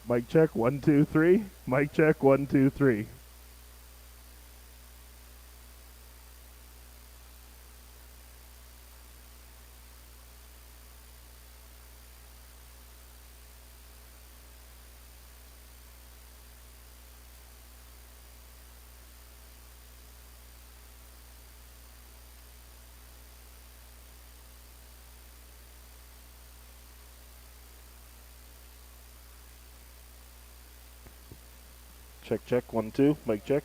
Mic check, 1, 2, 3. Mic check, 1, 2, 3. Check, check, 1, 2. Mic check.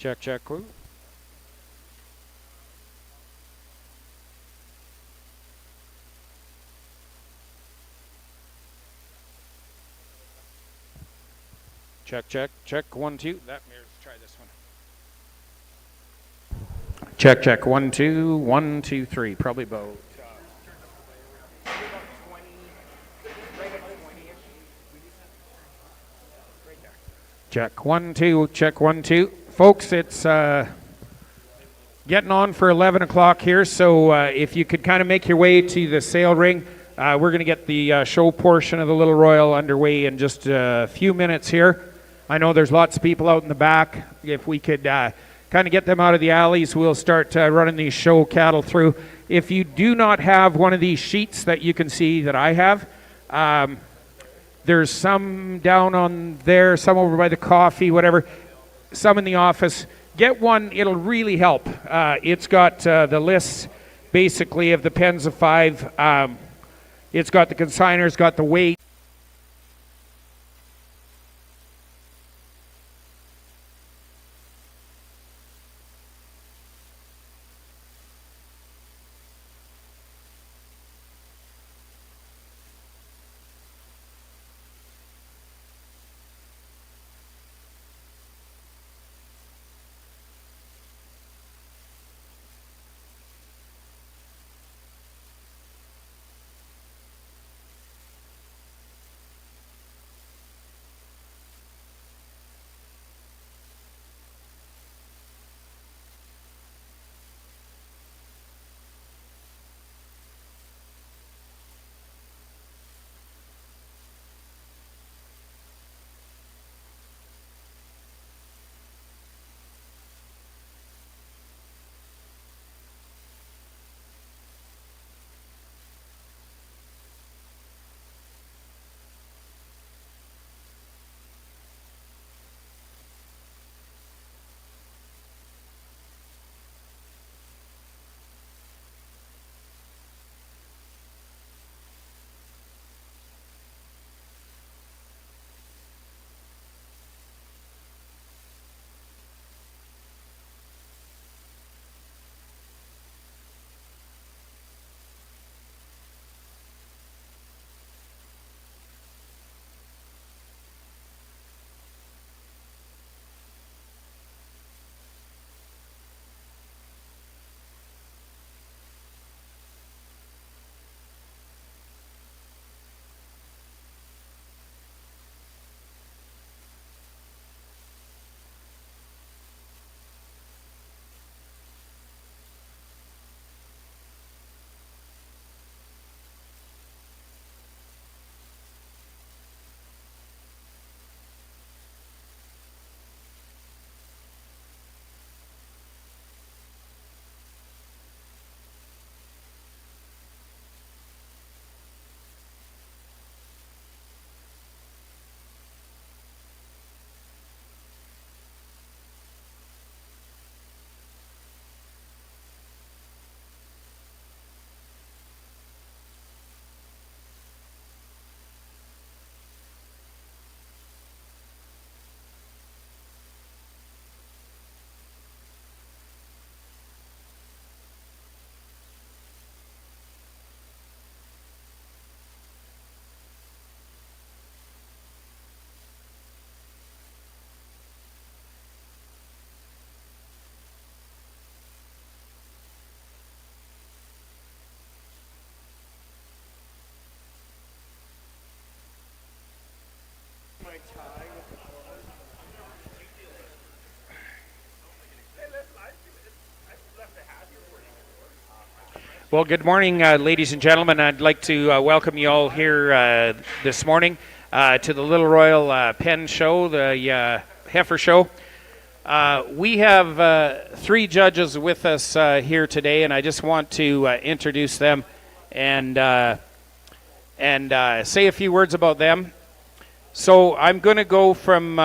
Check, check. Woo. Check, check, check. 1, 2. Let's try this one. Check, check. 1, 2, 1, 2, 3. Probably about. Check 1, 2. Check 1, 2. Folks, it's getting on for 11 o'clock here, so if you could kind of make your way to the sail ring, we're going to get the show portion of the Little Royal underway in just a few minutes here. I know there's lots of people out in the back. If we could kind of get them out of the alleys, we'll start running these show cattle through. If you do not have one of these sheets that you can see that I have, there's some down on there, some over by the coffee, whatever, some in the office. Get one, it'll really help. It's got the lists, basically, of the pens of 5. It's got the consigners, got the weight. Well, good morning, ladies and gentlemen. I'd like to welcome you all here this morning to the Little Royal Pen Show, the Heifer Show. We have 3 judges with us here today, and I just want to introduce them and say a few words about them. So I'm going to go from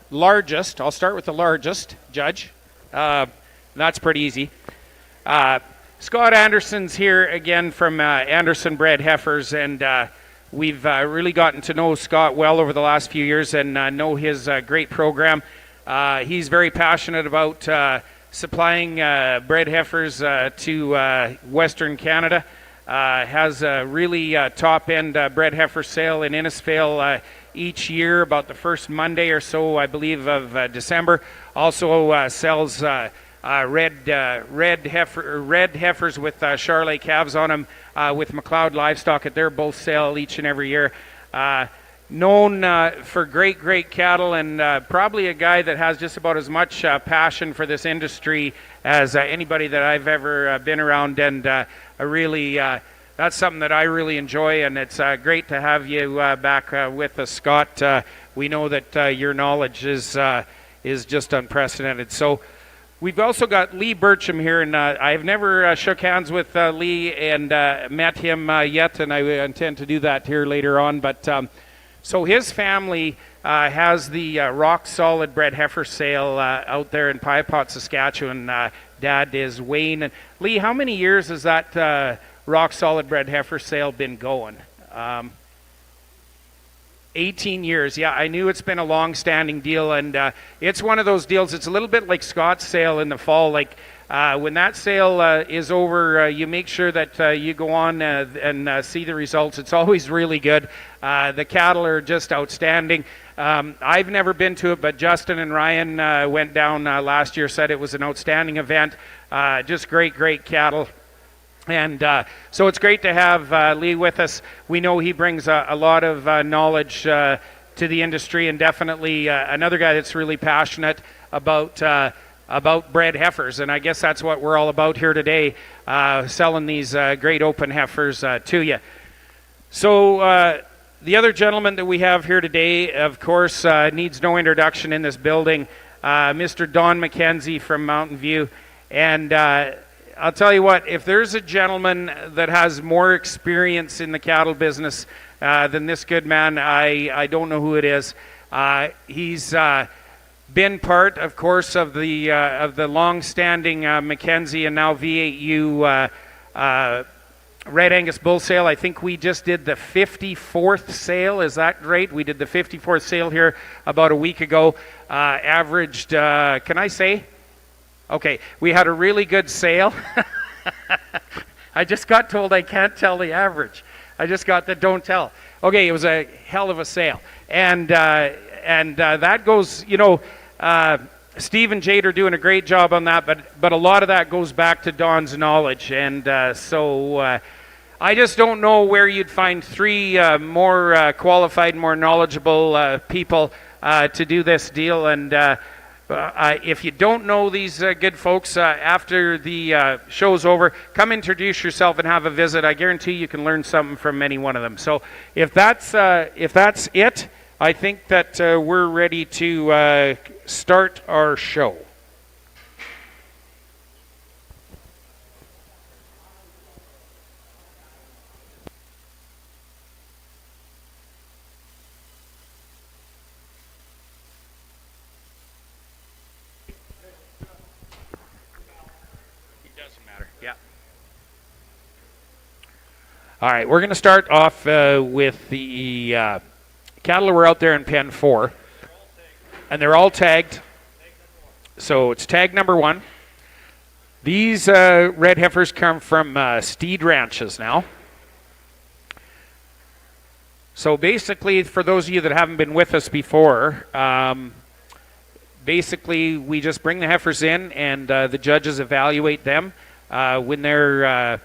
largest. I'll start with the largest judge. That's pretty easy. Scott Anderson's here again from Anderson Bred Heifers, and we've really gotten to know Scott well over the last few years and know his great program. He's very passionate about supplying bred heifers to Western Canada. Has a really top-end bred heifer sale in Innisfail each year, about the first Monday or so, I believe, of December. Also sells red heifers with Charolais calves on them with Macleod Livestock at their bull sale each and every year. Known for great cattle, and probably a guy that has just about as much passion for this industry as anybody that I've ever been around, and that's something that I really enjoy, and it's great to have you back with us, Scott. We know that your knowledge is just unprecedented. So we've also got Lee Burcham here, and I've never shook hands with Lee and met him yet, and I intend to do that here later on, but so his family has the rock solid bred heifer sale out there in Piepot, Saskatchewan. Dad is Wayne. And Lee, how many years has that rock solid bred heifer sale been going? 18 years. Yeah, I knew it's been a long-standing deal, and it's one of those deals. It's a little bit like Scott's sale in the fall. Like when that sale is over, you make sure that you go on and see the results. It's always really good. The cattle are just outstanding. I've never been to it, but Justin and Ryan went down last year, said it was an outstanding event. Just great cattle. And so it's great to have Lee with us. We know he brings a lot of knowledge to the industry, and definitely another guy that's really passionate about bred heifers. And I guess that's what we're all about here today, selling these great open heifers to you. So the other gentleman that we have here today, of course, needs no introduction in this building, Mr. Don McKenzie from Mountain View. And I'll tell you what, if there's a gentleman that has more experience in the cattle business than this good man, I don't know who it is. He's been part, of course, of the long-standing McKenzie and now V8U Red Angus Bull Sale. I think we just did the 54th sale. Is that right? We did the 54th sale here about a week ago. Averaged, can I say? Okay, we had a really good sale. I just got told I can't tell the average. I just got the don't tell. Okay, it was a hell of a sale. And that goes, Steve and Jade are doing a great job on that, but a lot of that goes back to Don's knowledge. And so I just don't know where you'd find three more qualified, more knowledgeable people to do this deal. And if you don't know these good folks, after the show's over, come introduce yourself and have a visit. I guarantee you can learn something from any one of them. So if that's it, I think that we're ready to start our show. All right, we're going to start off with the cattle that were out there in pen 4, and they're all tagged. So it's tag number 1. These red heifers come from Steed Ranches now. So basically, for those of you that haven't been with us before, basically we just bring the heifers in, and the judges evaluate them. When they're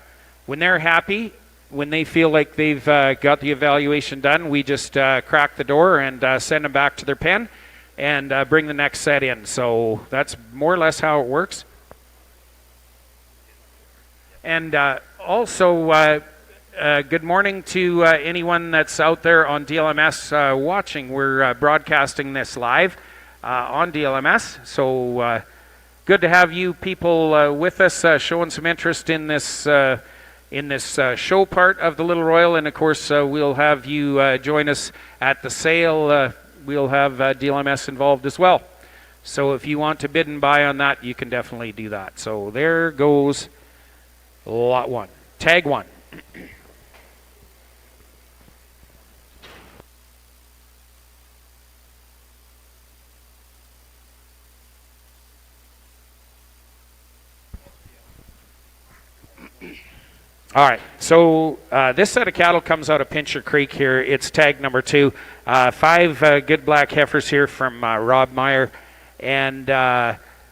happy, when they feel like they've got the evaluation done, we just crack the door and send them back to their pen and bring the next set in. So that's more or less how it works. And also, good morning to anyone that's out there on DLMS watching. We're broadcasting this live on DLMS. So good to have you people with us, showing some interest in this show part of the Little Royal, and of course we'll have you join us at the sale. We'll have DLMS involved as well. So if you want to bid and buy on that, you can definitely do that. So there goes lot 1, tag 1. All right, so this set of cattle comes out of Pincher Creek here. It's tag number 2. 5 good black heifers here from Rob Meyer. And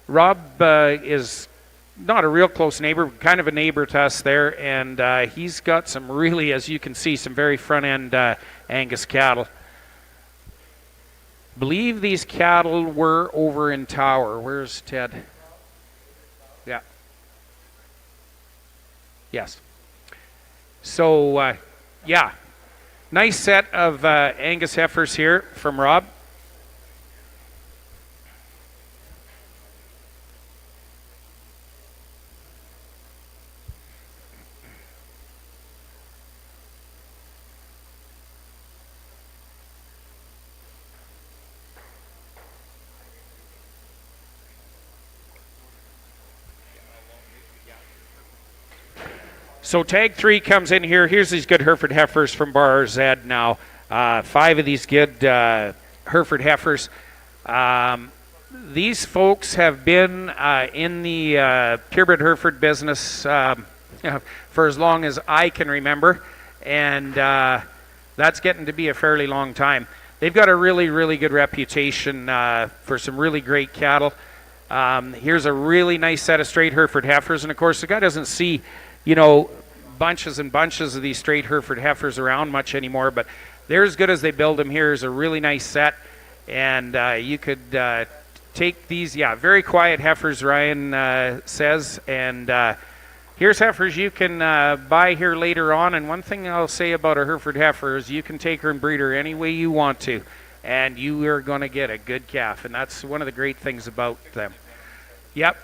Rob is not a real close neighbor, kind of a neighbor to us there. And he's got some really, as you can see, some very front-end Angus cattle. Believe these cattle were over in Tower. Where's Ted? Yeah. Yes. So, yeah, nice set of Angus heifers here from Rob. So tag 3 comes in here. Here's these good Hereford heifers from Bar Z now. 5 of these good Hereford heifers. These folks have been in the purebred Hereford business for as long as I can remember, and that's getting to be a fairly long time. They've got a really, really good reputation for some really great cattle. Here's a really nice set of straight Hereford heifers, and of course the guy doesn't see, bunches and bunches of these straight Hereford heifers around much anymore, but they're as good as they build them. Here's a really nice set, and you could take these, very quiet heifers, Ryan says, and here's heifers you can buy here later on. And one thing I'll say about a Hereford heifer is you can take her and breed her any way you want to, and you are going to get a good calf, and that's one of the great things about them. Yep.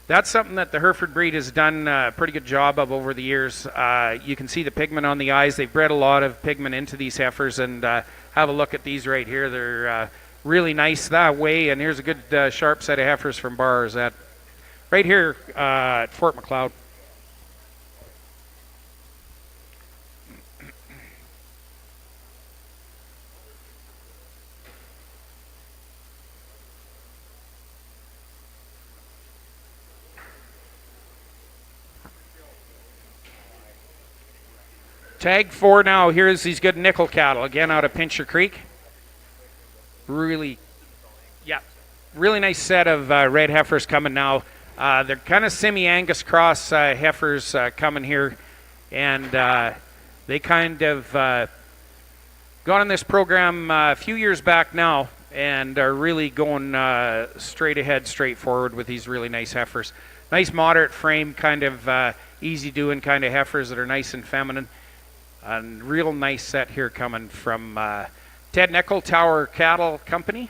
That's something that the Hereford breed has done a pretty good job of over the years. You can see the pigment on the eyes. They've bred a lot of pigment into these heifers, and have a look at these right here. They're really nice that way, and here's a good sharp set of heifers from Bar Z. Right here at Fort Macleod. Tag 4 now. Here's these good nickel cattle, again out of Pincher Creek. Really nice set of red heifers coming now. They're kind of semi-Angus cross heifers coming here, and they kind of got on this program a few years back now and are really going straight ahead, straight forward with these really nice heifers. Nice moderate frame, kind of easy doing kind of heifers that are nice and feminine. A real nice set here coming from Ted Nickel Tower Cattle Company.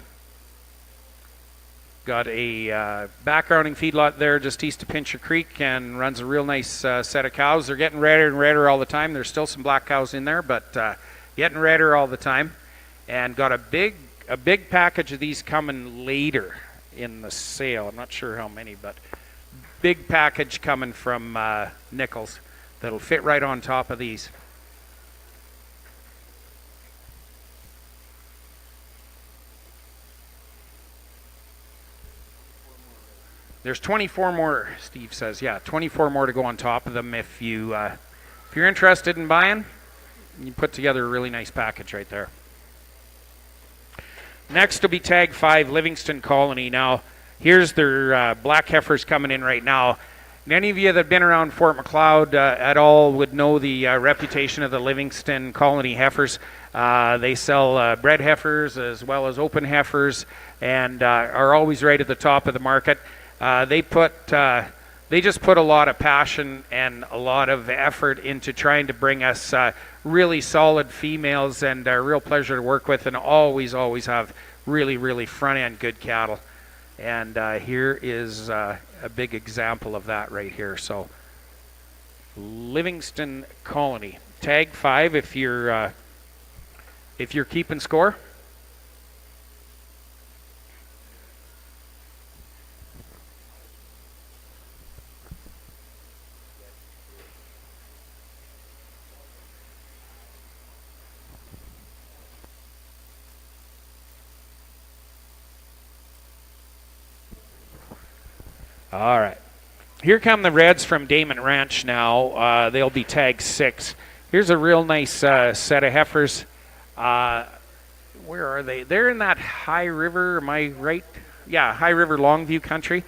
Got a backgrounding feedlot there just east of Pincher Creek, and runs a real nice set of cows. They're getting redder and redder all the time. There's still some black cows in there, but getting redder all the time. And got a big package of these coming later in the sale. I'm not sure how many, but big package coming from Nichols that'll fit right on top of these. There's 24 more, Steve says. Yeah, 24 more to go on top of them. If you're interested in buying, you put together a really nice package right there. Next will be tag 5, Livingston Colony. Now, here's their black heifers coming in right now. And any of you that have been around Fort Macleod at all would know the reputation of the Livingston Colony heifers. They sell bred heifers as well as open heifers, and are always right at the top of the market. They just put a lot of passion and a lot of effort into trying to bring us really solid females, and a real pleasure to work with, and always have really, really front-end good cattle. And here is a big example of that right here. So Livingston Colony, tag 5 if you're keeping score. All right. Here come the reds from Damon Ranch now. They'll be tagged 6. Here's a real nice set of heifers. Where are they? They're in that High River, am I right? Yeah, High River Longview country.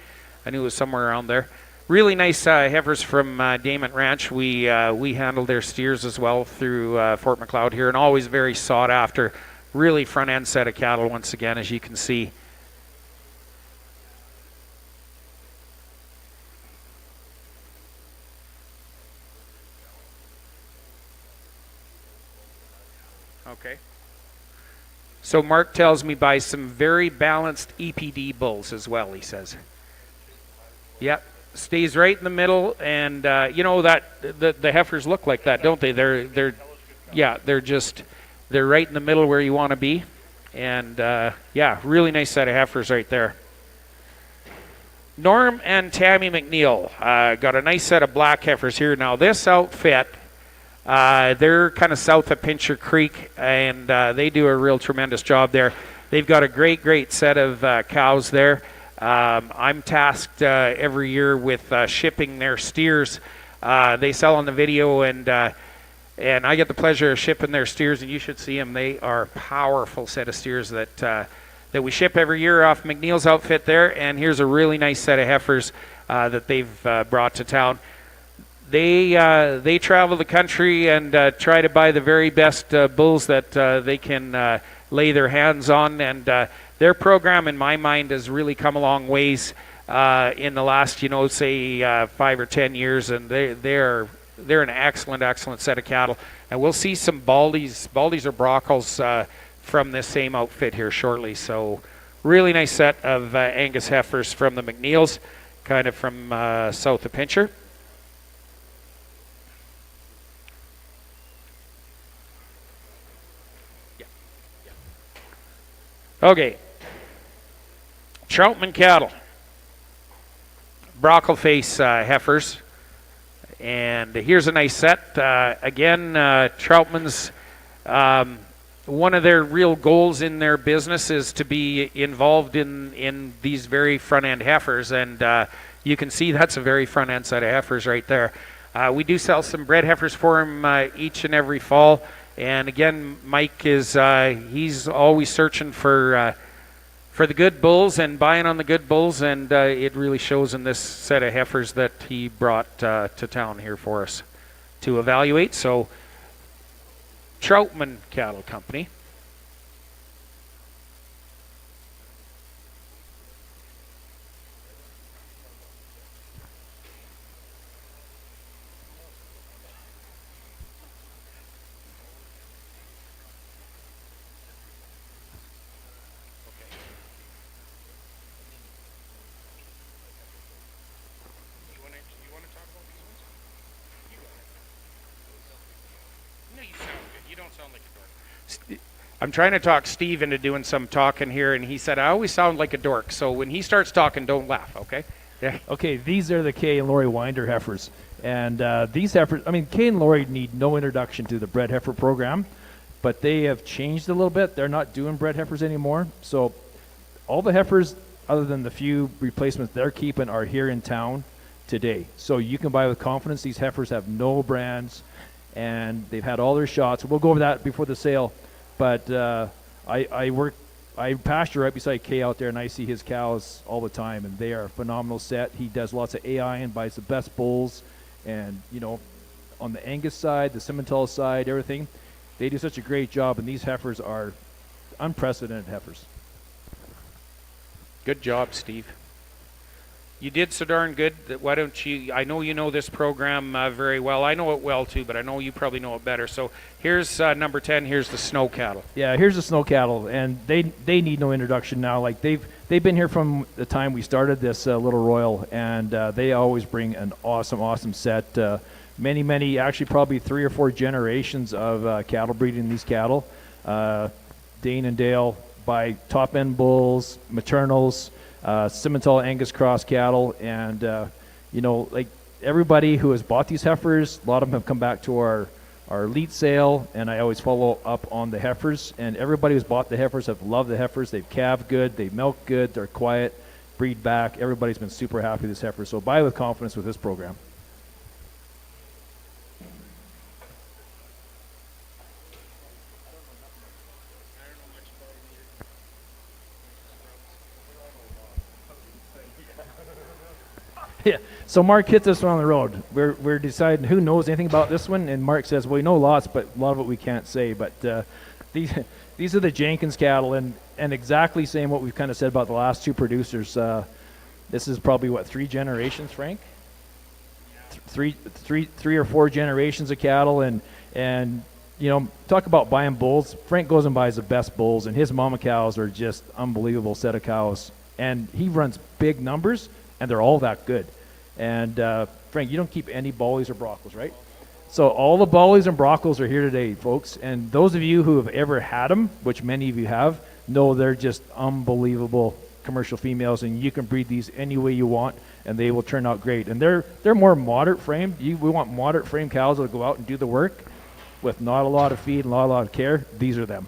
I knew it was somewhere around there. Really nice heifers from Damon Ranch. We handle their steers as well through Fort Macleod here, and always very sought after. Really front end set of cattle once again, as you can see. Okay. So Mark tells me by some very balanced EPD bulls as well, he says. Yep, stays right in the middle, and you know that the heifers look like that, don't they? They're right in the middle where you want to be, and yeah, really nice set of heifers right there. Norm and Tammy McNeil got a nice set of black heifers here. Now this outfit, they're kind of south of Pincher Creek, and they do a real tremendous job there. They've got a great set of cows there. I'm tasked every year with shipping their steers. They sell on the video, and I get the pleasure of shipping their steers, and you should see them. They are a powerful set of steers that we ship every year off McNeil's outfit there. And here's a really nice set of heifers that they've brought to town. They travel the country and try to buy the very best bulls that they can lay their hands on, and their program, in my mind, has really come a long ways in the last, say 5 or 10 years, and they're an excellent set of cattle. And we'll see some baldies or brockles from this same outfit here shortly. So really nice set of Angus heifers from the McNeils, kind of from south of Pincher. Okay, Troutman cattle, brockle face heifers, and here's a nice set. Again, Troutman's, one of their real goals in their business is to be involved in these very front end heifers, and you can see that's a very front end set of heifers right there. We do sell some bred heifers for him each and every fall. And again, Mike is he's always searching for the good bulls and buying on the good bulls, and it really shows in this set of heifers that he brought to town here for us to evaluate. So, Troutman Cattle Company. I'm trying to talk Steve into doing some talking here, and he said, I always sound like a dork. So when he starts talking, don't laugh, okay? Yeah. Okay, these are the Kay and Lori Winder heifers. And these heifers, Kay and Lori need no introduction to the bred heifer program, but they have changed a little bit. They're not doing bred heifers anymore. So all the heifers, other than the few replacements they're keeping, are here in town today. So you can buy with confidence. These heifers have no brands, and they've had all their shots. We'll go over that before the sale. But I pasture right beside Kay out there, and I see his cows all the time, and they are a phenomenal set. He does lots of AI and buys the best bulls, and on the Angus side, the Simmental side, everything, they do such a great job, and these heifers are unprecedented heifers. Good job, Steve. You did so darn good that why don't you, I know you know this program very well. I know it well too, but I know you probably know it better. So here's number 10, here's the snow cattle. Yeah, here's the snow cattle, and they need no introduction now. Like they've been here from the time we started this Little Royal, and they always bring an awesome set. Many, actually probably 3 or 4 generations of cattle breeding these cattle. Dane and Dale buy top end bulls, maternals, Simmental Angus cross cattle, and like everybody who has bought these heifers, a lot of them have come back to our elite sale, and I always follow up on the heifers, and everybody who's bought the heifers have loved the heifers. They've calved good, they milk good, they're quiet, breed back. Everybody's been super happy with this heifer, so buy with confidence with this program. Yeah. So Mark hit this one on the road. We're deciding who knows anything about this one, and Mark says, "Well, we know lots, but a lot of it we can't say." But these are the Jenkins cattle, and exactly saying what we've kind of said about the last two producers. This is probably what, 3 generations, Frank? Three or 4 generations of cattle, and you know, talk about buying bulls. Frank goes and buys the best bulls, and his mama cows are just unbelievable set of cows, and he runs big numbers, and they're all that good. And Frank, you don't keep any bollies or broccos, right? So all the bollies and broccos are here today, folks. And those of you who have ever had them, which many of you have, know they're just unbelievable commercial females, and you can breed these any way you want, and they will turn out great. And they're more moderate framed. We want moderate frame cows that go out and do the work with not a lot of feed and not a lot of care. These are them.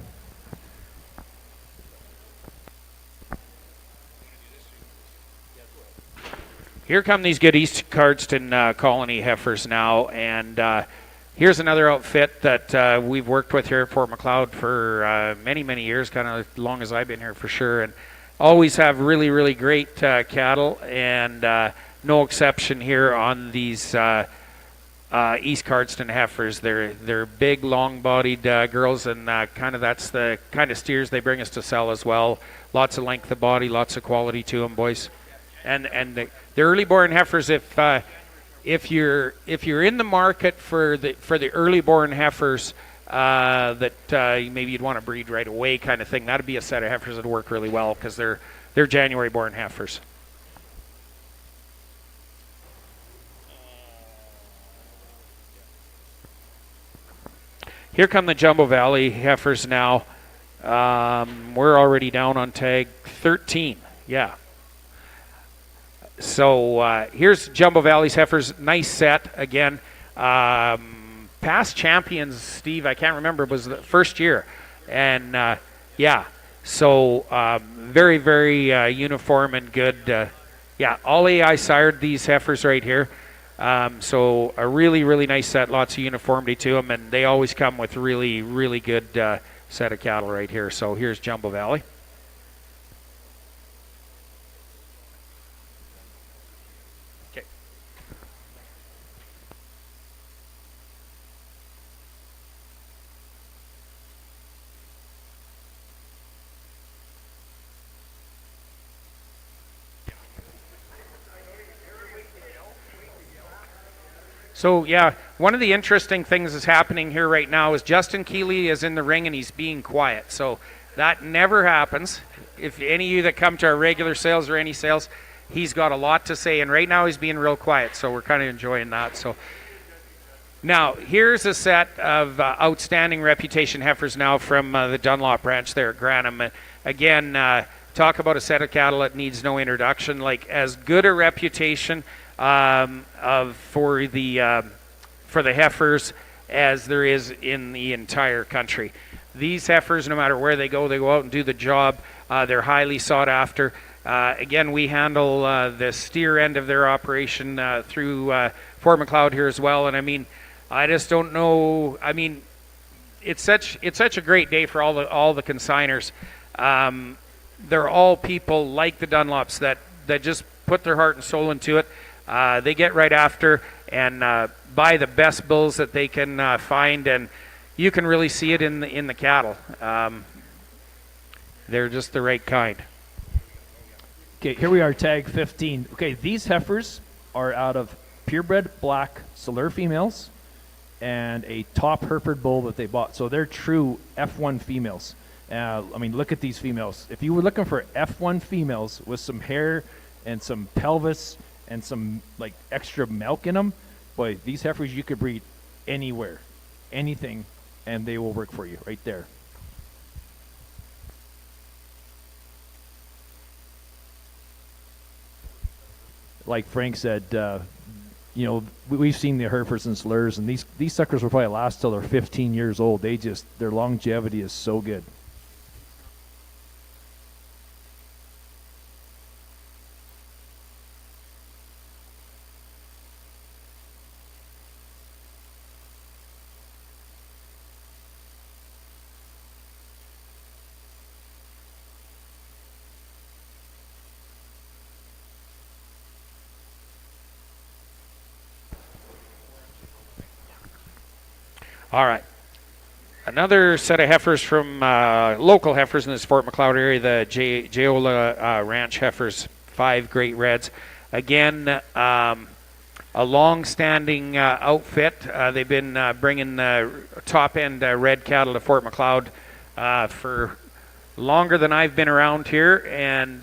Here come these good East Cardston colony heifers now, and here's another outfit that we've worked with here at Fort Macleod for many, many years, kind of as long as I've been here for sure, and always have really, really great cattle, and no exception here on these East Cardston heifers. They're big, long-bodied girls, and kind of that's the kind of steers they bring us to sell as well. Lots of length of body, lots of quality to them, boys. And the early born heifers, if you're in the market for the early born heifers that maybe you'd want to breed right away kind of thing, that'd be a set of heifers that work really well because they're January born heifers. Here come the Jumbo Valley heifers now. We're already down on tag 13. Yeah. So here's Jumbo Valley's heifers. Nice set again. Past champions, Steve, I can't remember, was the first year. And yeah, so very, very uniform and good. Yeah, all AI sired these heifers right here. So a really, really nice set, lots of uniformity to them, and they always come with really, really good set of cattle right here. So here's Jumbo Valley. So, yeah, one of the interesting things that's happening here right now is Justin Keeley is in the ring and he's being quiet. So that never happens. If any of you that come to our regular sales or any sales, he's got a lot to say. And right now he's being real quiet, so we're kind of enjoying that. So now, here's a set of outstanding reputation heifers now from the Dunlop ranch there at Granham. Again, talk about a set of cattle that needs no introduction. Like, as good a reputation for the heifers as there is in the entire country. These heifers, no matter where they go out and do the job. They're highly sought after. Again, we handle the steer end of their operation through Fort Macleod here as well. And I mean, I just don't know. I mean, it's such a great day for all the consigners. They're all people like the Dunlops that just put their heart and soul into it. They get right after and buy the best bulls that they can find, and you can really see it in the cattle. They're just the right kind. Okay, here we are, tag 15. Okay, these heifers are out of purebred black Salur females and a top Hereford bull that they bought. So they're true F1 females. I mean, look at these females. If you were looking for F1 females with some hair and some pelvis and some like extra milk in them, boy, these heifers you could breed anywhere, anything, and they will work for you right there. Like Frank said, you know, we've seen the Herefords and Salurs, and these suckers will probably last till they're 15 years old. Their longevity is so good. All right. Another set of heifers from local heifers in this Fort Macleod area, the Jaola Ranch heifers, 5 great reds. Again, a long-standing outfit. They've been bringing top-end red cattle to Fort Macleod for longer than I've been around here, and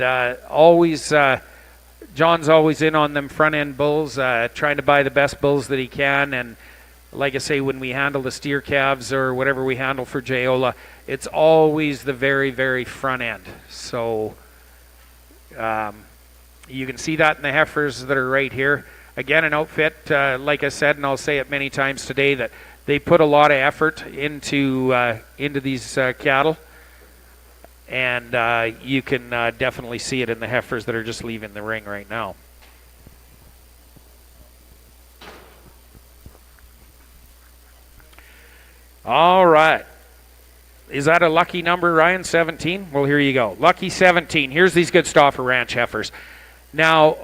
John's always in on them front-end bulls, trying to buy the best bulls that he can. And like I say, when we handle the steer calves or whatever we handle for Jaola, it's always the very, very front end. So you can see that in the heifers that are right here. Again, an outfit, like I said, and I'll say it many times today, that they put a lot of effort into these cattle. And you can definitely see it in the heifers that are just leaving the ring right now. All right. Is that a lucky number, Ryan? 17? Well, here you go. Lucky 17. Here's these good Stauffer Ranch heifers. Now,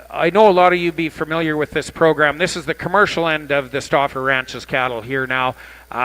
I know a lot of you be familiar with this program. This is the commercial end of the Stauffer Ranch's cattle here now.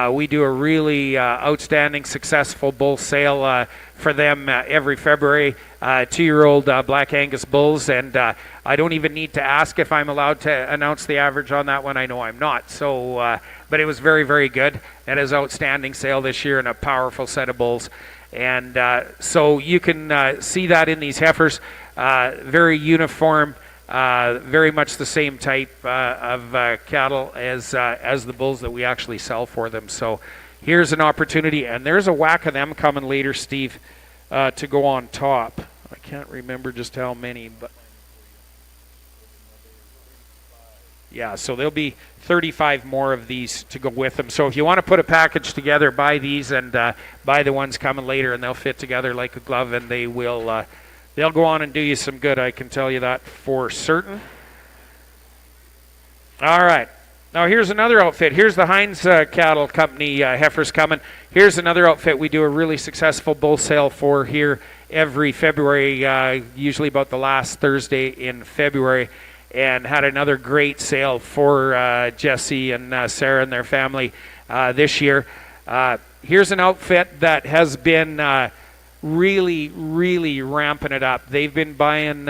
We do a really outstanding, successful bull sale for them every February, 2-year-old Black Angus bulls. And I don't even need to ask if I'm allowed to announce the average on that one. I know I'm not. So, but it was very, very good. It is outstanding sale this year and a powerful set of bulls. And so you can see that in these heifers. Very uniform, very much the same type of cattle as the bulls that we actually sell for them. So here's an opportunity, and there's a whack of them coming later, Steve, to go on top. I can't remember just how many, but yeah, so there'll be 35 more of these to go with them. So if you want to put a package together, buy these and buy the ones coming later, and they'll fit together like a glove, and they will. They'll go on and do you some good, I can tell you that for certain. All right. Now here's another outfit. Here's the Heinz Cattle Company heifers coming. Here's another outfit we do a really successful bull sale for here every February, usually about the last Thursday in February, and had another great sale for Jesse and Sarah and their family this year. Here's an outfit that has been really, really ramping it up. They've been buying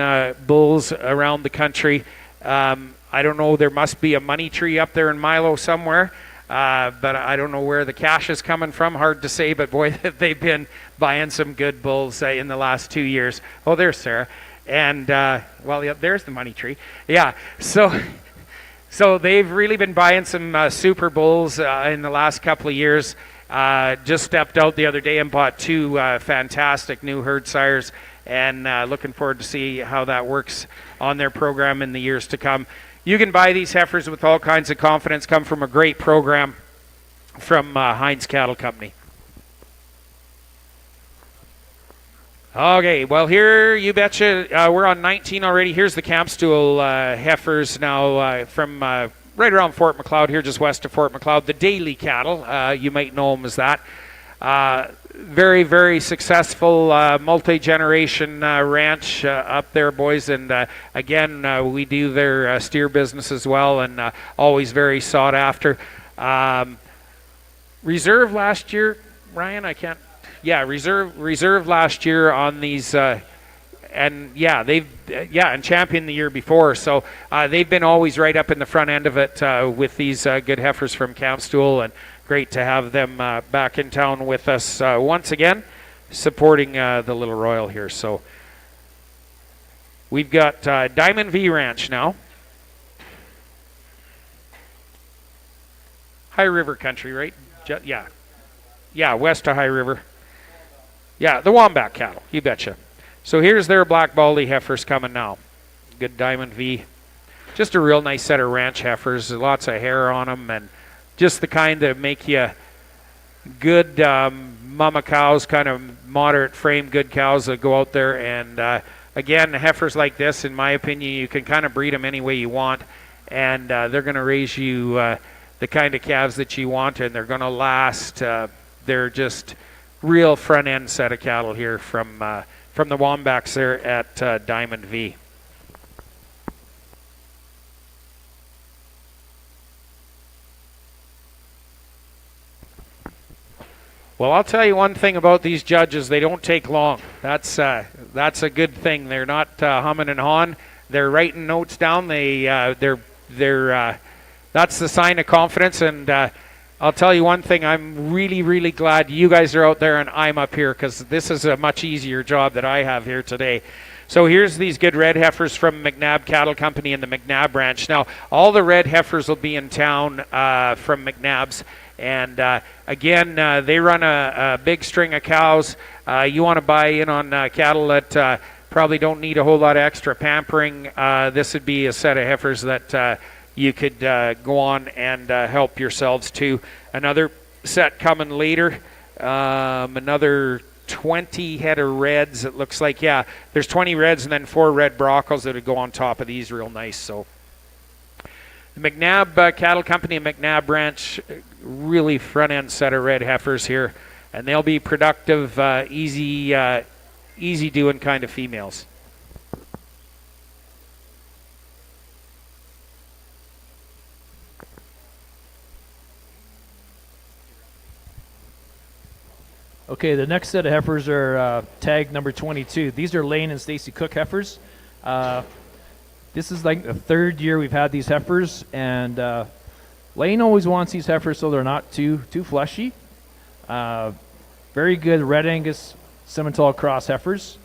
bulls around the country. I don't know, there must be a money tree up there in Milo somewhere, but I don't know where the cash is coming from. Hard to say, but boy, they've been buying some good bulls in the last 2 years. Oh, there's Sarah. And, well, yeah, there's the money tree. Yeah, so they've really been buying some super bulls in the last couple of years. Just stepped out the other day and bought 2 fantastic new herd sires, and looking forward to see how that works on their program in the years to come. You can buy these heifers with all kinds of confidence, come from a great program from Heinz Cattle Company. Okay, well here, you betcha, we're on 19 already. Here's the camp stool heifers now from right around Fort Macleod here, just west of Fort Macleod. The Daily cattle, you might know them as that. Very, very successful multi-generation ranch up there, boys. And again, we do their steer business as well, and always very sought after. Reserve last year, Ryan, I can't. Yeah, reserve last year on these, and yeah, and champion the year before. So they've been always right up in the front end of it with these good heifers from Camp Stool, and great to have them back in town with us once again, supporting the Little Royal here. So we've got Diamond V Ranch now. High River country, right? Yeah, west of High River. Yeah, the Wombat cattle, you betcha. So here's their black baldy heifers coming now. Good Diamond V. Just a real nice set of ranch heifers. Lots of hair on them, and just the kind that make you good mama cows, kind of moderate frame good cows that go out there. And again, heifers like this, in my opinion, you can kind of breed them any way you want, and they're going to raise you the kind of calves that you want, and they're going to last. They're just real front end set of cattle here from the Wombats there at Diamond V. Well, I'll tell you one thing about these judges. They don't take long. That's a good thing. They're not humming and hawing. They're writing notes down. They're that's the sign of confidence. And I'll tell you one thing. I'm really, really glad you guys are out there and I'm up here, because this is a much easier job that I have here today. So here's these good red heifers from McNabb Cattle Company and the McNabb Ranch. Now, all the red heifers will be in town from McNabb's. And again, they run a big string of cows. You want to buy in on cattle that probably don't need a whole lot of extra pampering. This would be a set of heifers that you could go on and help yourselves to. Another set coming later, another 20 head of reds. It looks like, yeah, there's 20 reds and then 4 red brockles that would go on top of these real nice. So the McNabb Cattle Company and McNabb Ranch, really front end set of red heifers here, and they'll be productive, easy doing kind of females. Okay, the next set of heifers are tag number 22. These are Lane and Stacy Cook heifers. This is like the third year we've had these heifers, and Lane always wants these heifers so they're not too fleshy. Very good Red Angus Simmental cross heifers.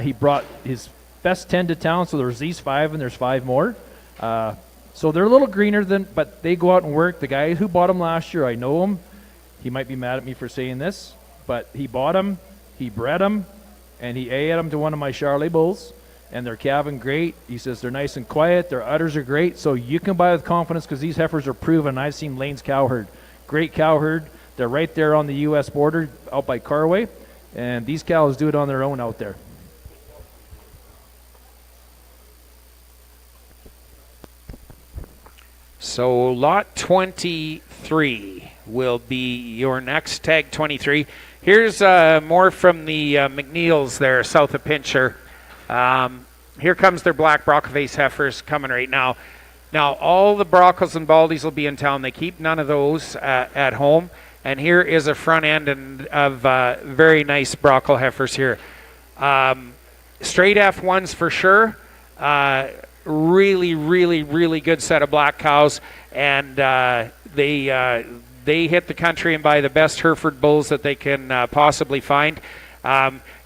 He brought his best 10 to town, so there's these 5 and there's 5 more. So they're a little greener but they go out and work. The guy who bought them last year, I know him. He might be mad at me for saying this, but he bought them, he bred them, and he ate them to one of my Charolais bulls. And they're calving great. He says they're nice and quiet. Their udders are great. So you can buy with confidence, because these heifers are proven. I've seen Lane's cow herd. Great cow herd. They're right there on the U.S. border out by Carway. And these cows do it on their own out there. So lot 23 will be your next tag 23. Here's more from the McNeils there, south of Pincher. Here comes their black brockleface heifers coming right now. Now, all the brockles and baldies will be in town. They keep none of those at home. And here is a front end of very nice brockle heifers here. Straight F1s for sure. Really, really, really good set of black cows. And they hit the country and buy the best Hereford bulls that they can possibly find.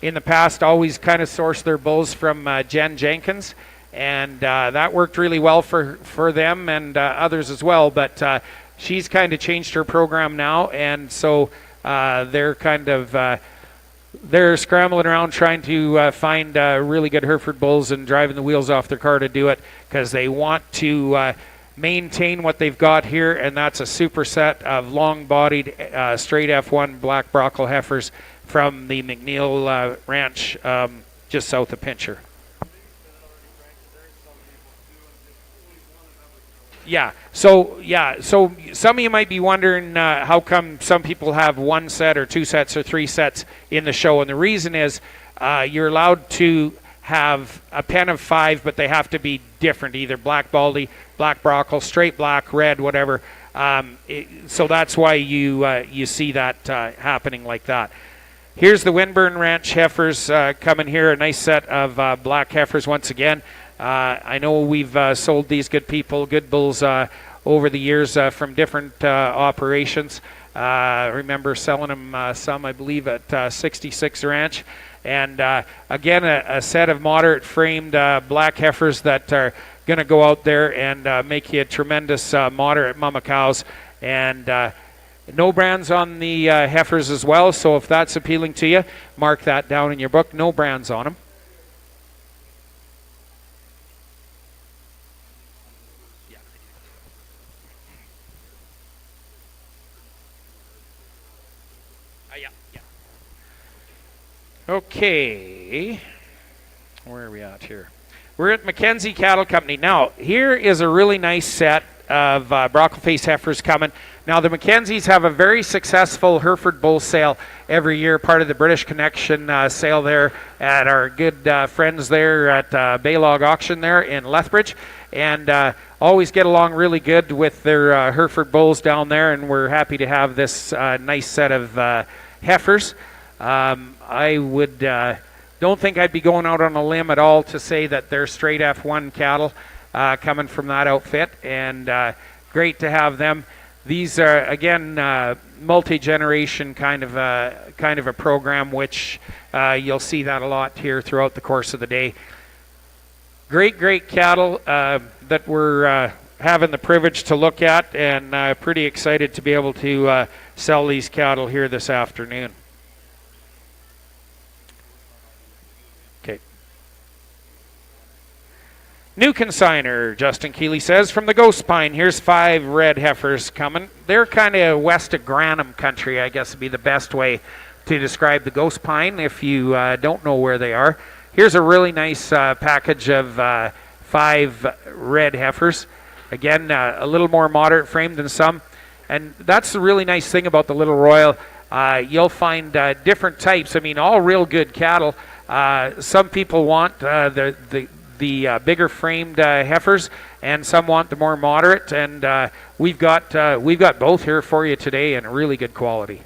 In the past, always kind of sourced their bulls from Jen Jenkins, and that worked really well for them and others as well. But she's kind of changed her program now, and so they're kind of they're scrambling around trying to find really good Hereford bulls and driving the wheels off their car to do it, because they want to maintain what they've got here, and that's a super set of long-bodied straight F1 black brockle heifers from the McNeil Ranch just south of Pincher. So some of you might be wondering how come some people have 1 set or 2 sets or 3 sets in the show, and the reason is you're allowed to have a pen of 5, but they have to be different, either black baldy, black brockle, straight black, red, whatever. So that's why you see that happening like that. Here's the Winburn Ranch heifers coming here, a nice set of black heifers once again. I know we've sold these good bulls over the years from different operations. Remember selling them some, I believe, at 66 Ranch. And again, a set of moderate framed black heifers that are going to go out there and make you a tremendous moderate mama cows. And no brands on the heifers as well, so if that's appealing to you, mark that down in your book. No brands on them. Okay, where are we at here? We're at Mackenzie Cattle Company. Now, here is a really nice set of brockleface heifers coming. Now, the Mackenzies have a very successful Hereford bull sale every year, part of the British Connection sale there at our good friends there at Baylog Auction there in Lethbridge. And always get along really good with their Hereford bulls down there, and we're happy to have this nice set of heifers. I would don't think I'd be going out on a limb at all to say that they're straight F1 cattle coming from that outfit, and great to have them. These are again multi-generation kind of a program, which you'll see that a lot here throughout the course of the day. Great cattle that we're having the privilege to look at, and pretty excited to be able to sell these cattle here this afternoon. Okay. New consigner, Justin Keeley says, from the Ghost Pine, here's 5 red heifers coming. They're kind of west of Granham country, I guess would be the best way to describe the Ghost Pine if you don't know where they are. Here's a really nice package of 5 red heifers. Again, a little more moderate frame than some. And that's the really nice thing about the Little Royal. You'll find different types. I mean, all real good cattle. Some people want the bigger framed heifers, and some want the more moderate. And we've got both here for you today in really good quality.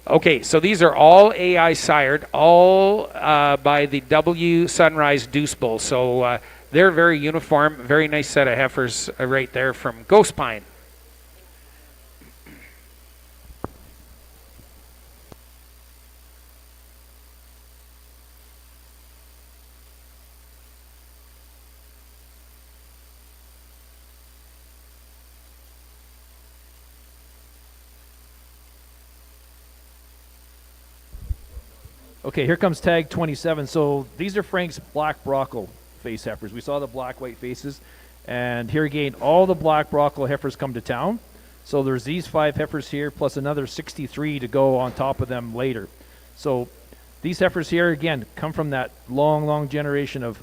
Okay, so these are all AI sired, all by the W Sunrise Deuce Bull. So they're very uniform, very nice set of heifers right there from Ghost Pine. Okay, here comes tag 27. So these are Frank's black Brockle face heifers. We saw the black-white faces, and here again, all the black Brockle heifers come to town. So there's these 5 heifers here, plus another 63 to go on top of them later. So these heifers here, again, come from that long generation of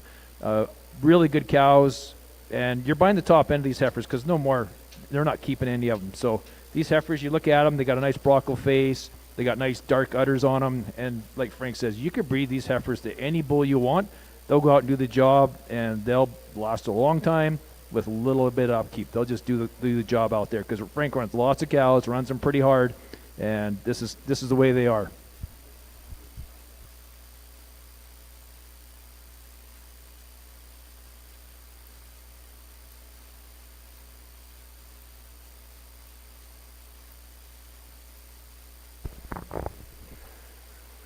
really good cows, and you're buying the top end of these heifers because no more, they're not keeping any of them. So these heifers, you look at them, they got a nice Brockle face. They got nice dark udders on them, and like Frank says, you could breed these heifers to any bull you want. They'll go out and do the job, and they'll last a long time with a little bit of upkeep. They'll just do the job out there because Frank runs lots of cows, runs them pretty hard, and this is the way they are.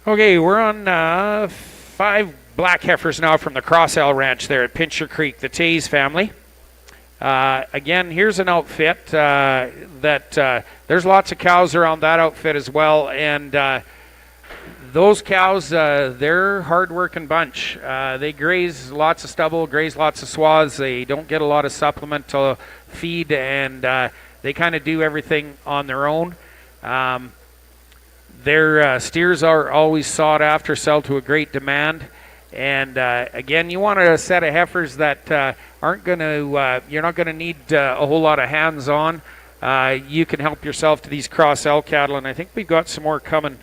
Okay, we're on 5 black heifers now from the Cross L Ranch there at Pincher Creek, the Tays family. Again, here's an outfit that there's lots of cows around that outfit as well, and those cows, they're a hard-working bunch. They graze lots of stubble, graze lots of swaths. They don't get a lot of supplemental feed, and they kind of do everything on their own. Their steers are always sought after, sell to a great demand. And again, you want a set of heifers that aren't going to, you're not going to need a whole lot of hands-on. You can help yourself to these Cross L cattle, and I think we've got some more coming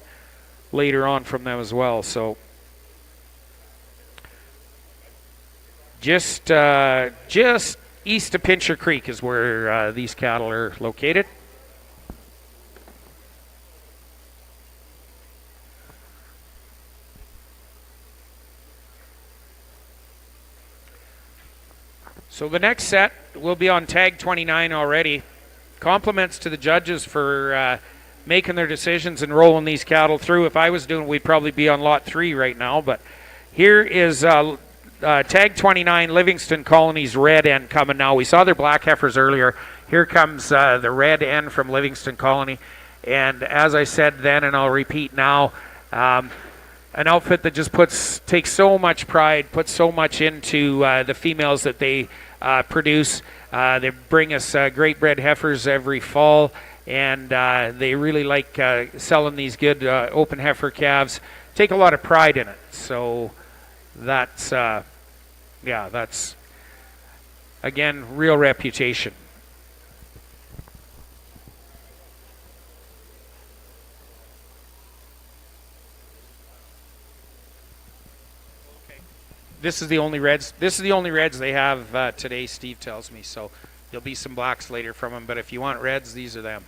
later on from them as well. So just east of Pincher Creek is where these cattle are located. So the next set will be on tag 29 already. Compliments to the judges for making their decisions and rolling these cattle through. If I was doing it, we'd probably be on lot 3 right now. But here is tag 29, Livingston Colony's red end coming now. We saw their black heifers earlier. Here comes the red end from Livingston Colony. And as I said then, and I'll repeat now, an outfit that just takes so much pride, puts so much into the females that they produce. They bring us great bred heifers every fall, and they really like selling these good open heifer calves. Take a lot of pride in it. So that's, that's, again, real reputation. This is the only reds. This is the only reds they have today, Steve tells me. So there'll be some blacks later from them. But if you want reds, these are them.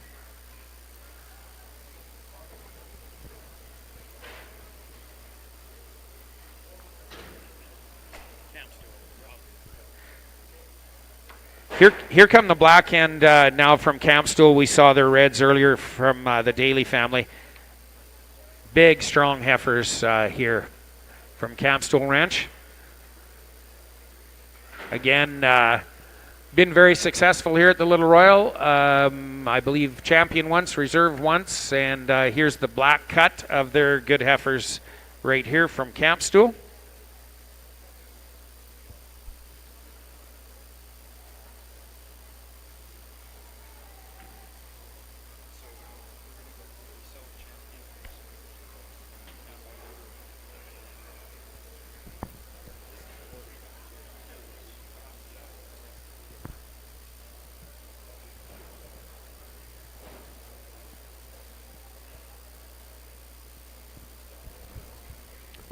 Here come the black end now from Campstool. We saw their reds earlier from the Daly family. Big, strong heifers here from Campstool Ranch. Again, been very successful here at the Little Royal. I believe champion once, reserve once, and here's the black cut of their good heifers right here from Campstool.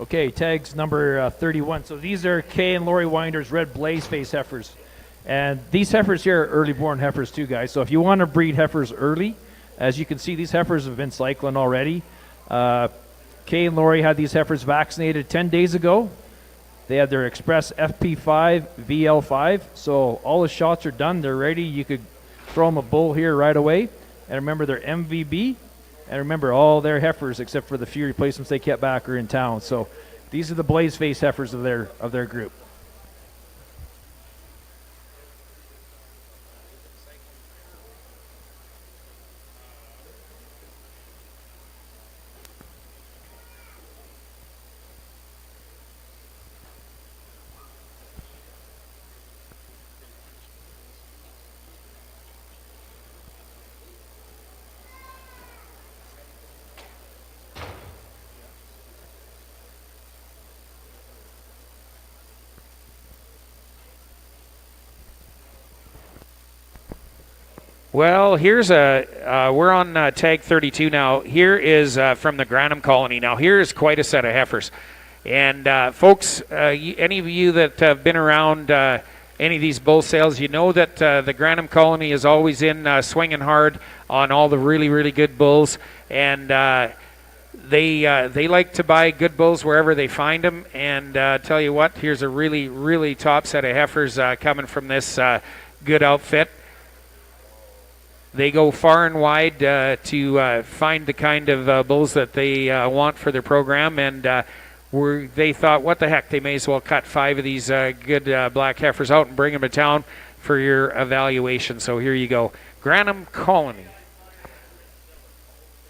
Okay, tags number 31. So these are Kay and Lori Winder's red blaze face heifers. And these heifers here are early born heifers too, guys. So if you want to breed heifers early, as you can see, these heifers have been cycling already. Kay and Lori had these heifers vaccinated 10 days ago. They had their express FP5, VL5. So all the shots are done. They're ready. You could throw them a bull here right away. And remember, they're MVB. And remember, all their heifers, except for the few replacements they kept back, are in town. So these are the blaze face heifers of their group. Well, here's we're on tag 32 now. Here is from the Granham Colony. Now, here is quite a set of heifers. And folks, any of you that have been around any of these bull sales, you know that the Granham Colony is always in swinging hard on all the really, really good bulls. And they like to buy good bulls wherever they find them. And tell you what, here's a really, really top set of heifers coming from this good outfit. They go far and wide to find the kind of bulls that they want for their program, and they thought, what the heck, they may as well cut 5 of these good black heifers out and bring them to town for your evaluation. So here you go, Granham Colony.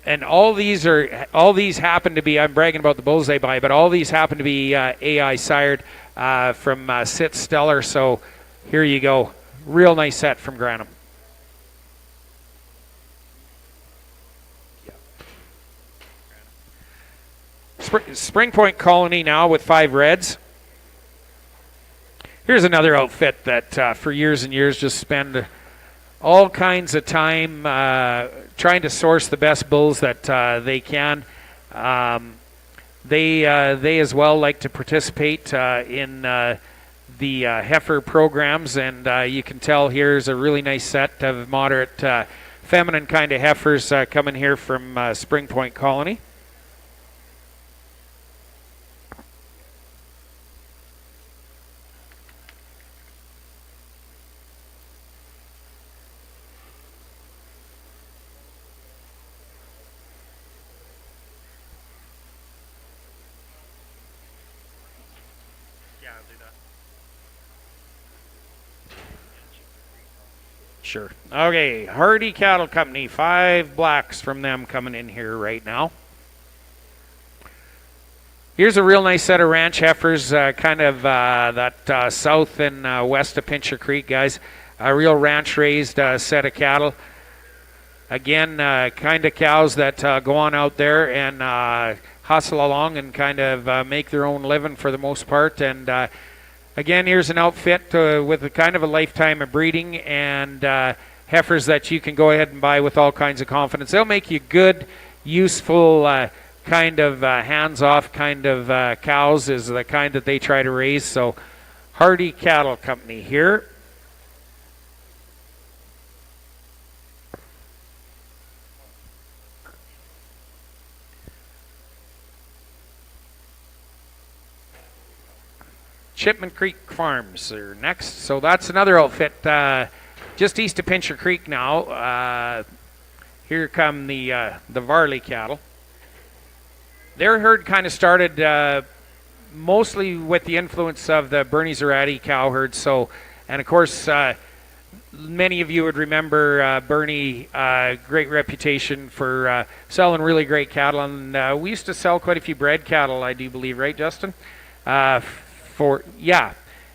And all these happen to be, I'm bragging about the bulls they buy, but all these happen to be AI sired from Sit Stellar. So here you go, real nice set from Granham. Spring Point Colony now with 5 reds. Here's another outfit that for years and years just spend all kinds of time trying to source the best bulls that they can. They as well like to participate in the heifer programs, and you can tell here's a really nice set of moderate feminine kind of heifers coming here from Spring Point Colony. Sure. Okay, Hardy Cattle Company, 5 blacks from them coming in here right now. Here's a real nice set of ranch heifers, kind of that south and west of Pincher Creek, guys. A real ranch-raised set of cattle. Again, kind of cows that go on out there and hustle along and kind of make their own living for the most part. And again, here's an outfit with a kind of a lifetime of breeding and heifers that you can go ahead and buy with all kinds of confidence. They'll make you good, useful, kind of hands-off kind of cows is the kind that they try to raise. So Hardy Cattle Company here. Chipman Creek Farms are next. So that's another outfit just east of Pincher Creek now. Here come the Varley cattle. Their herd kind of started mostly with the influence of the Bernie Zarate cow herd. So, and of course, many of you would remember Bernie, great reputation for selling really great cattle. And we used to sell quite a few bred cattle, I do believe, right, Justin?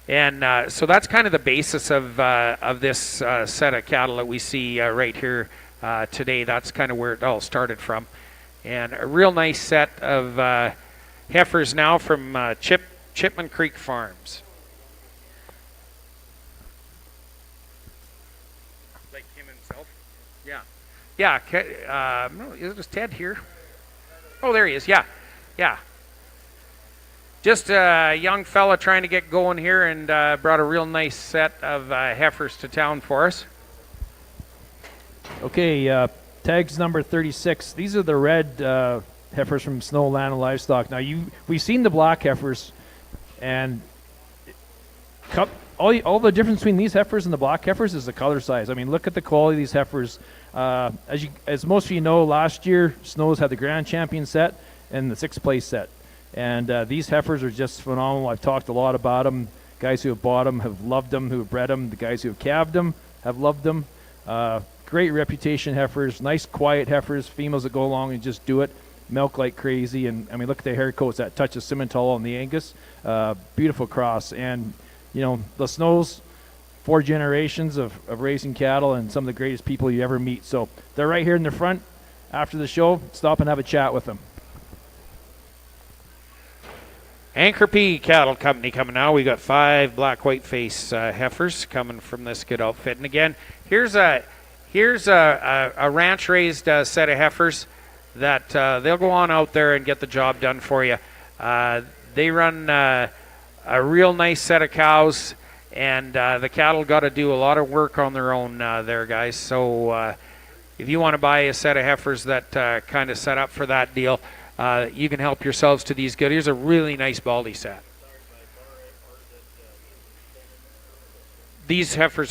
And so that's kind of the basis of this set of cattle that we see right here today. That's kind of where it all started from. And a real nice set of heifers now from Chipman Creek Farms. Like him himself? Yeah. Yeah. No, is Ted here? Oh, there he is. Yeah. Yeah. Just a young fella trying to get going here, and brought a real nice set of heifers to town for us. Okay, tags number 36. These are the red heifers from Snowland and Livestock. Now, we've seen the black heifers, and all the difference between these heifers and the black heifers is the color size. I mean, look at the quality of these heifers. As most of you know, last year Snows had the Grand Champion set and the 6th place set. And these heifers are just phenomenal. I've talked a lot about them. Guys who have bought them have loved them, who have bred them. The guys who have calved them have loved them. Great reputation heifers, nice quiet heifers, females that go along and just do it, milk like crazy. And I mean, look at the hair coats, that touch of Simmental on the Angus. Beautiful cross. And, you know, the Snows, 4 generations of raising cattle and some of the greatest people you ever meet. So they're right here in the front. After the show, stop and have a chat with them. Anchor P Cattle Company coming now. We got 5 black white face heifers coming from this good outfit. And again, here's a ranch raised set of heifers that they'll go on out there and get the job done for you. They run a real nice set of cows, and the cattle got to do a lot of work on their own there, guys. So if you want to buy a set of heifers that kind of set up for that deal, you can help yourselves to these good. Here's a really nice baldy set. These heifers,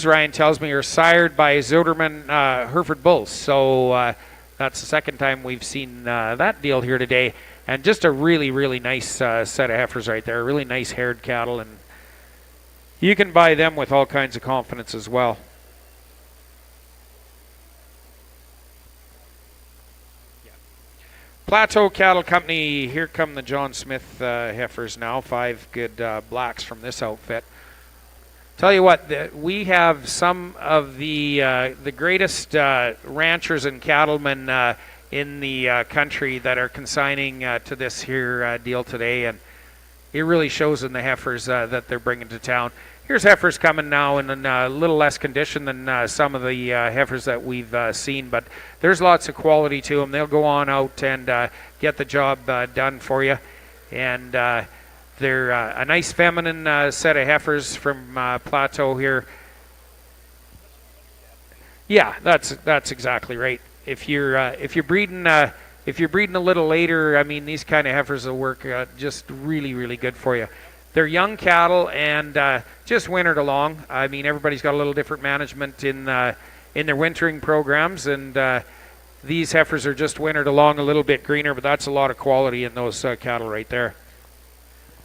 Ryan tells me, are sired by Zoderman Hereford bulls. So that's the second time we've seen that deal here today. And just a really, really nice set of heifers right there. Really nice haired cattle. And you can buy them with all kinds of confidence as well. Plateau Cattle Company, here come the John Smith heifers now. 5 good blacks from this outfit. Tell you what, we have some of the greatest ranchers and cattlemen in the country that are consigning to this here deal today, and it really shows in the heifers that they're bringing to town. Here's heifers coming now in a little less condition than some of the heifers that we've seen, but there's lots of quality to them. They'll go on out and get the job done for you. And they're a nice feminine set of heifers from Plateau here. Yeah, that's exactly right. If you're breeding a little later, I mean, these kind of heifers will work just really, really good for you. They're young cattle and just wintered along. I mean, everybody's got a little different management in their wintering programs, and these heifers are just wintered along a little bit greener, but that's a lot of quality in those cattle right there.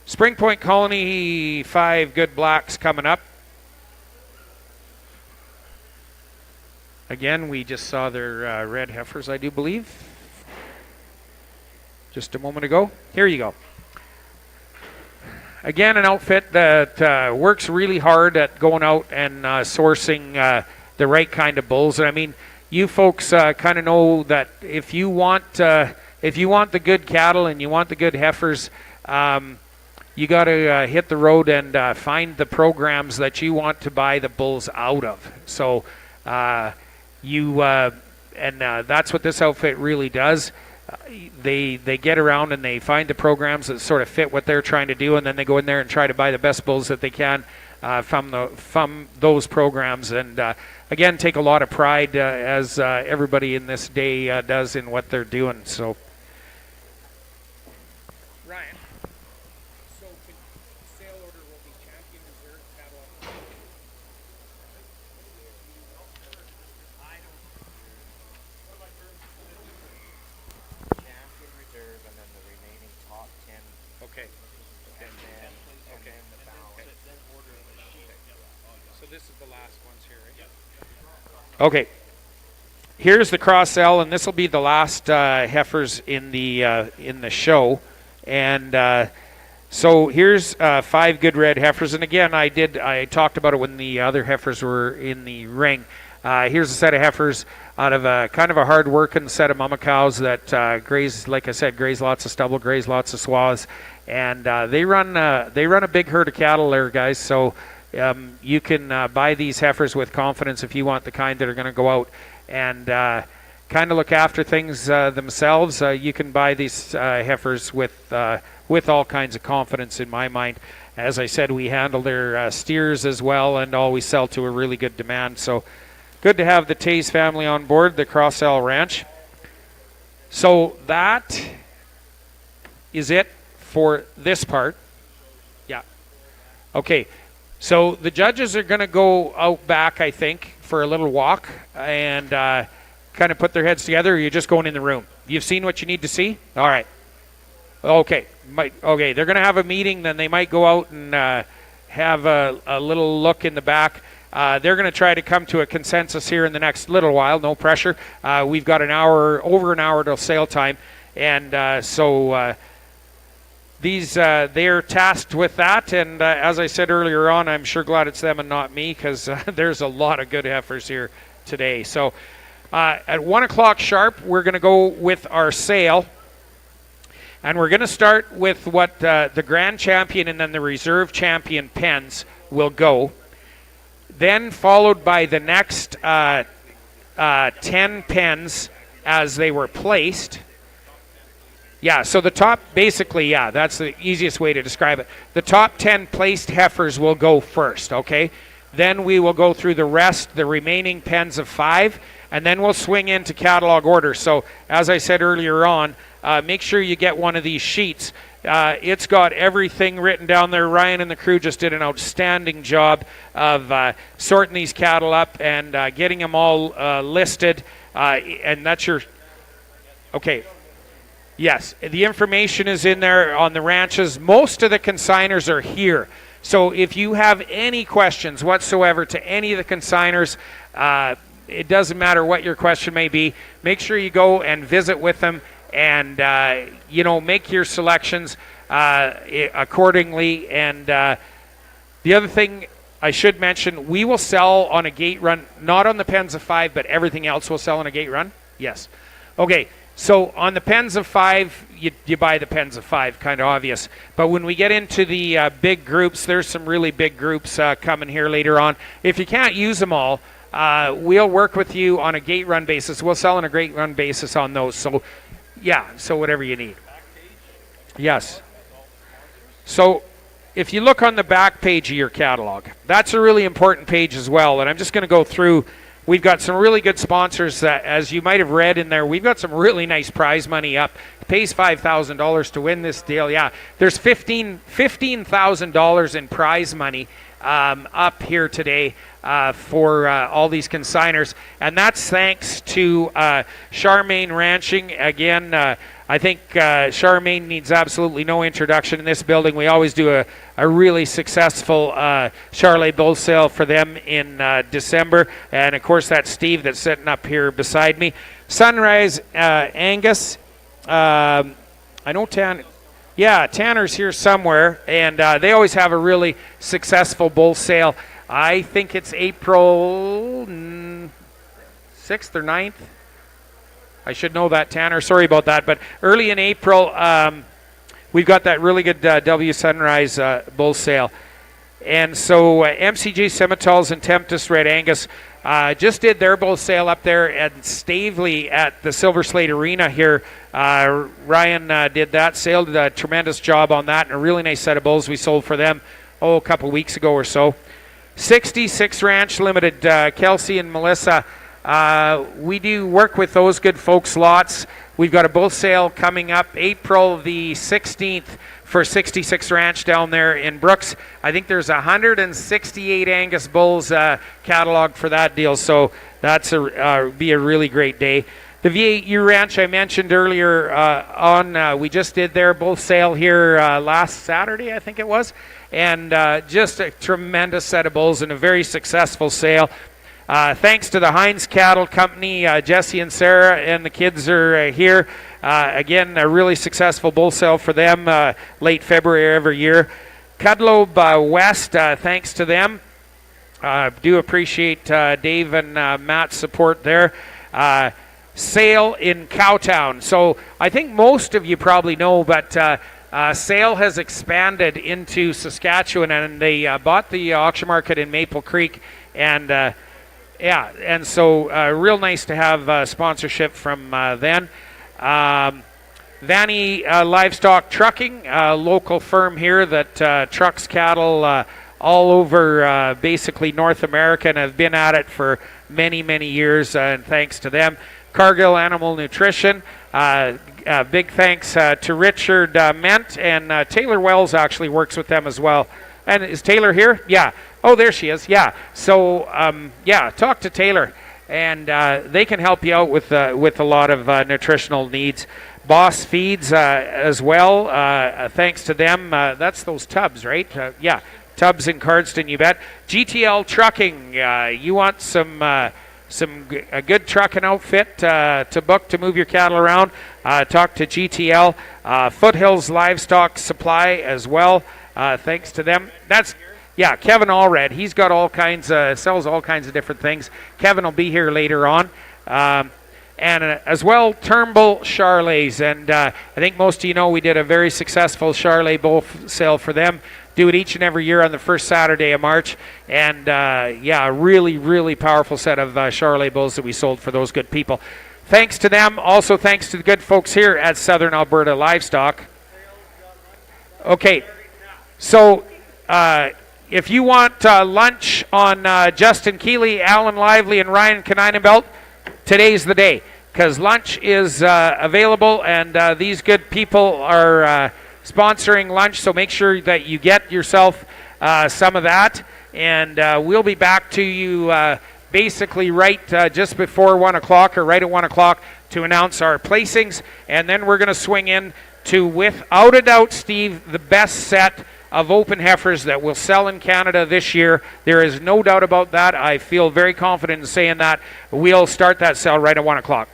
Spring Point Colony, 5 good blacks coming up. Again, we just saw their red heifers, I do believe, just a moment ago. Here you go. Again, an outfit that works really hard at going out and sourcing the right kind of bulls. And I mean, you folks kind of know that if you want the good cattle and you want the good heifers, you got to hit the road and find the programs that you want to buy the bulls out of. So that's what this outfit really does. They get around and they find the programs that sort of fit what they're trying to do, and then they go in there and try to buy the best bulls that they can from those programs. And again, take a lot of pride as everybody in this day does in what they're doing. So, Ryan, sale order will be champion reserve cattle. Okay. Here's the cross sell, and this will be the last heifers in the show. And so here's 5 good red heifers. And again, I talked about it when the other heifers were in the ring. Here's a set of heifers out of a kind of a hard-working set of mama cows that graze, like I said, graze lots of stubble, graze lots of swaths, and they run a big herd of cattle there, guys. So you can buy these heifers with confidence if you want the kind that are going to go out and kind of look after things themselves. You can buy these heifers with all kinds of confidence, in my mind. As I said, we handle their steers as well, and always sell to a really good demand. So good to have the Taze family on board, the Cross L Ranch. So that is it for this part. Yeah. Okay. So the judges are going to go out back, I think, for a little walk and kind of put their heads together. Or you're just going in the room. You've seen what you need to see? All right. Okay. Okay. They're going to have a meeting. Then they might go out and have a little look in the back. They're going to try to come to a consensus here in the next little while. No pressure. We've got over an hour till sale time. And so they're tasked with that. And as I said earlier on, I'm sure glad it's them and not me, because there's a lot of good heifers here today. So at 1 o'clock sharp, we're going to go with our sale. And we're going to start with what the Grand Champion and then the Reserve Champion pens will go. Then followed by the next 10 pens as they were placed. Yeah, so the top, basically, yeah, that's the easiest way to describe it. The top 10 placed heifers will go first, okay? Then we will go through the rest, the remaining pens of 5, and then we'll swing into catalog order. So, as I said earlier on, make sure you get one of these sheets. It's got everything written down there. Ryan and the crew just did an outstanding job of sorting these cattle up and getting them all listed. And that's your... Okay. Yes, the information is in there on the ranches. Most of the consigners are here. So if you have any questions whatsoever to any of the consigners, it doesn't matter what your question may be, make sure you go and visit with them and, make your selections accordingly. And the other thing I should mention, we will sell on a gate run, not on the pens of 5, but everything else will sell on a gate run. Yes. Okay. So on the pens of 5, you buy the pens of 5, kind of obvious. But when we get into the big groups, there's some really big groups coming here later on. If you can't use them all, we'll work with you on a gate run basis. We'll sell on a gate run basis on those. So, yeah, so whatever you need. Yes. So if you look on the back page of your catalog, that's a really important page as well. And I'm just going to go through. We've got some really good sponsors that, as you might have read in there, we've got some really nice prize money up. It pays $5,000 to win this deal. Yeah, there's $15,000 in prize money up here today for all these consigners. And that's thanks to Charmaine Ranching. Again, I think Charmaine needs absolutely no introduction in this building. We always do a really successful Charlet bull sale for them in December. And, of course, that's Steve that's sitting up here beside me. Sunrise Angus. I know Tanner's here somewhere. And they always have a really successful bull sale. I think it's April 6th or 9th. I should know that, Tanner. Sorry about that. But early in April, we've got that really good W Sunrise bull sale. And so MCJ Scimitals and Tempest Red Angus just did their bull sale up there at Stavely at the Silver Slate Arena here. Ryan did that sale, did a tremendous job on that, and a really nice set of bulls we sold for them, a couple weeks ago or so. 66 Ranch Limited, Kelsey and Melissa. We do work with those good folks lots. We've got a bull sale coming up April the 16th for 66 Ranch down there in Brooks. I think there's 168 Angus bulls cataloged for that deal, so that's be a really great day. The V8U Ranch I mentioned earlier on, we just did their bull sale here last Saturday, I think it was, and just a tremendous set of bulls and a very successful sale. Thanks to the Heinz Cattle Company, Jesse and Sarah and the kids are here. Again, a really successful bull sale for them, late February every year. Cudlobe West, thanks to them. Do appreciate Dave and Matt's support there. Sale in Cowtown. So I think most of you probably know, but Sale has expanded into Saskatchewan, and they bought the auction market in Maple Creek, and and so real nice to have sponsorship from them. Vanny Livestock Trucking, a local firm here that trucks cattle all over basically North America and have been at it for many, many years, and thanks to them. Cargill Animal Nutrition, big thanks to Richard Ment, and Taylor Wells actually works with them as well. And is Taylor here? Yeah. Oh, there she is. Yeah. So, talk to Taylor, and they can help you out with a lot of nutritional needs. Boss Feeds as well. Thanks to them. That's those tubs, right? Tubs in Cardston, you bet. GTL Trucking. You want a good trucking outfit to book to move your cattle around? Talk to GTL. Foothills Livestock Supply as well. Thanks to them. Kevin Allred. He's got all kinds, sells all kinds of different things. Kevin will be here later on. And as well, Turnbull Charolais. And I think most of you know we did a very successful Charolais bull sale for them. Do it each and every year on the first Saturday of March. And a really, really powerful set of Charolais bulls that we sold for those good people. Thanks to them. Also thanks to the good folks here at Southern Alberta Livestock. Okay, so if you want lunch on Justin Keeley, Alan Lively, and Ryan Kaneinenbelt, today's the day, because lunch is available, and these good people are sponsoring lunch, so make sure that you get yourself some of that, and we'll be back to you basically right just before 1 o'clock or right at 1 o'clock to announce our placings, and then we're going to swing in to, without a doubt, Steve, the best set of open heifers that will sell in Canada this year. There is no doubt about that. I feel very confident in saying that. We'll start that sale right at 1 o'clock.